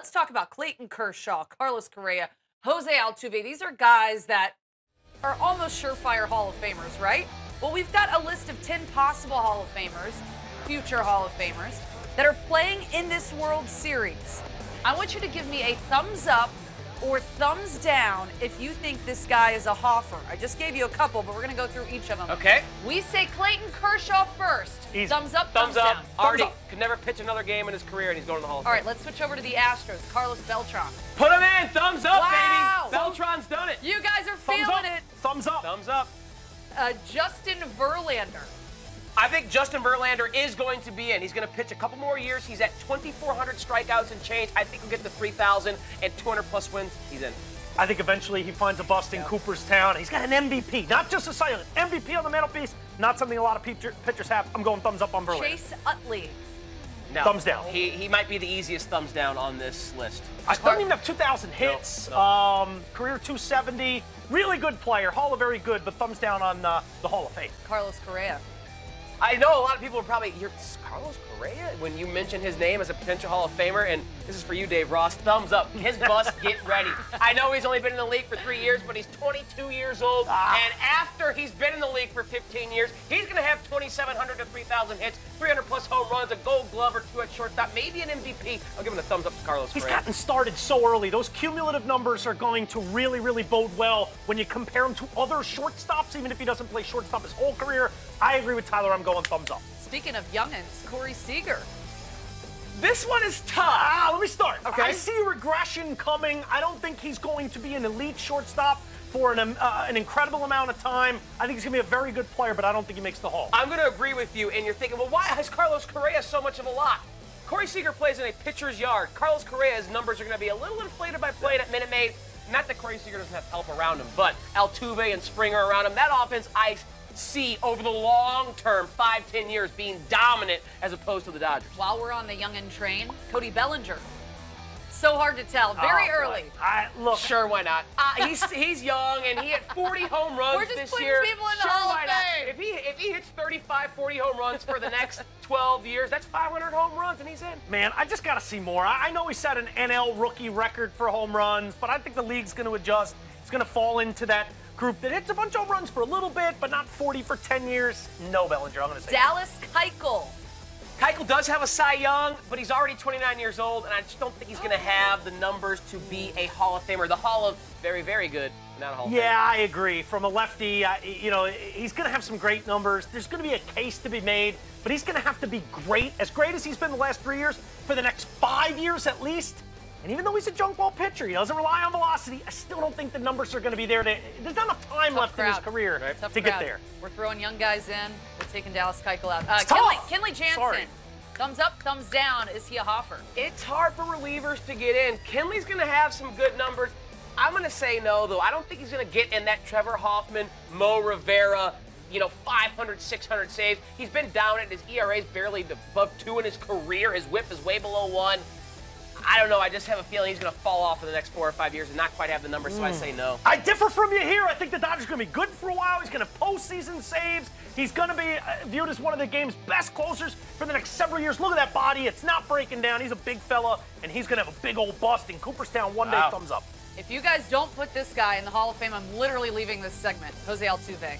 let's talk about Clayton Kershaw, Carlos Correa, Jose Altuve. These are guys that are almost surefire Hall of Famers, right? Well, we've got a list of 10 possible Hall of Famers, future Hall of Famers, that are playing in this World Series. I want you to give me a thumbs up or thumbs down if you think this guy is a Hofer. I just gave you a couple, but we're going to go through each of them. Okay. We say Clayton Kershaw first. Easy. Thumbs up, Thumbs down. up. Already could never pitch another game in his career, and he's going to the Hall of Fame. All right, let's switch over to the Astros. Carlos Beltran. Put him in. Thumbs up, Wow. baby. Beltran's done it. You guys are Thumbs feeling up. it. Thumbs up. Thumbs up. Justin Verlander. I think Justin Verlander is going to be in. He's going to pitch a couple more years. He's at 2,400 strikeouts and change. I think he'll get to 3,000 and 200-plus wins. He's in. I think eventually he finds a bust in Cooperstown. He's got an MVP, not just a silent MVP on the mantelpiece. Not something a lot of pitchers have. I'm going thumbs up on Verlander. Chase Utley. No. Thumbs down. He might be the easiest thumbs down on this list. I don't even have 2,000 hits. No. Career 270. Really good player. Hall of very good, but thumbs down on the Hall of Fame. Carlos Correa. I know a lot of people are probably, you're Carlos Correa? When you mention his name as a potential Hall of Famer, and this is for you, Dave Ross, thumbs up. His bust, get ready. I know he's only been in the league for 3 years, but he's 22 years old, and after he's been in the league for 15 years, he's going to have 2,700 to 3,000 hits, 300-plus home runs, a Gold Glove or two at shortstop, maybe an MVP. I'll give him a thumbs up to Carlos Correa. He's gotten started so early. Those cumulative numbers are going to really, really bode well when you compare him to other shortstops, even if he doesn't play shortstop his whole career. I agree with Tyler. I'm going thumbs up. Speaking of youngins, Corey Seager. This one is tough. Let me start. Okay. I see regression coming. I don't think he's going to be an elite shortstop for an incredible amount of time. I think he's going to be a very good player, but I don't think he makes the Hall. I'm going to agree with you, and you're thinking, well, why has Carlos Correa so much of a lot? Corey Seager plays in a pitcher's yard. Carlos Correa's numbers are going to be a little inflated by playing at Minute Maid. Not that Corey Seager doesn't have help around him, but Altuve and Springer around him. That offense, I see over the long term, 5-10 years, being dominant as opposed to the Dodgers. While we're on the youngin train, Cody Bellinger. So hard to tell. Very early. Look, Sure, why not? He's young, and he hit 40 home runs We're just this putting year. people in the Sure, Hall of why not? Fame. If he hits 35, 40 home runs for the next 12 years, that's 500 home runs, and he's in. man, I just got to see more. I know he set an NL rookie record for home runs, but I think the league's going to adjust. It's going to fall into that group that hits a bunch of home runs for a little bit, but not 40 for 10 years. No, Bellinger, I'm going to say Dallas Keuchel. Keuchel does have a Cy Young, but he's already 29 years old, and I just don't think he's going to have the numbers to be a Hall of Famer. The Hall of very, very good, not a Hall of Famer. Yeah, I agree. From a lefty, he's going to have some great numbers. There's going to be a case to be made, but he's going to have to be great as he's been the last 3 years, for the next 5 years at least. And even though he's a junk ball pitcher, he doesn't rely on velocity, I still don't think the numbers are going to be there. There's not enough time left in his career to get there. We're throwing young guys in. We're taking Dallas Keuchel out. Kenley Jansen. Sorry. Thumbs up, thumbs down. Is he a Hofer? It's hard for relievers to get in. Kenley's going to have some good numbers. I'm going to say no, though. I don't think he's going to get in that Trevor Hoffman, Mo Rivera, 500, 600 saves. He's been down at his ERA is barely above 2 in his career. His whip is way below 1. I don't know. I just have a feeling he's going to fall off in the next 4 or 5 years and not quite have the numbers, so I say no. I differ from you here. I think the Dodgers are going to be good for a while. He's going to postseason saves. He's going to be viewed as one of the game's best closers for the next several years. Look at that body. It's not breaking down. He's a big fella, and he's going to have a big old bust in Cooperstown one day. Thumbs up. If you guys don't put this guy in the Hall of Fame, I'm literally leaving this segment. Jose Altuve.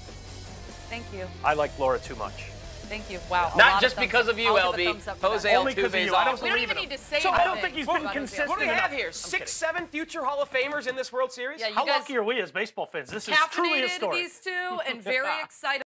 Thank you. I like Laura too much. Thank you. Wow. Not just because of you, LB. Jose Only Altuve is awesome. We don't even need to say So anything. I don't think he's been consistent. What do we have here? I'm 6, 7 future Hall of Famers in this World Series? Yeah, you How guys lucky are we as baseball fans? This is truly caffeinated historic. these two and very excited.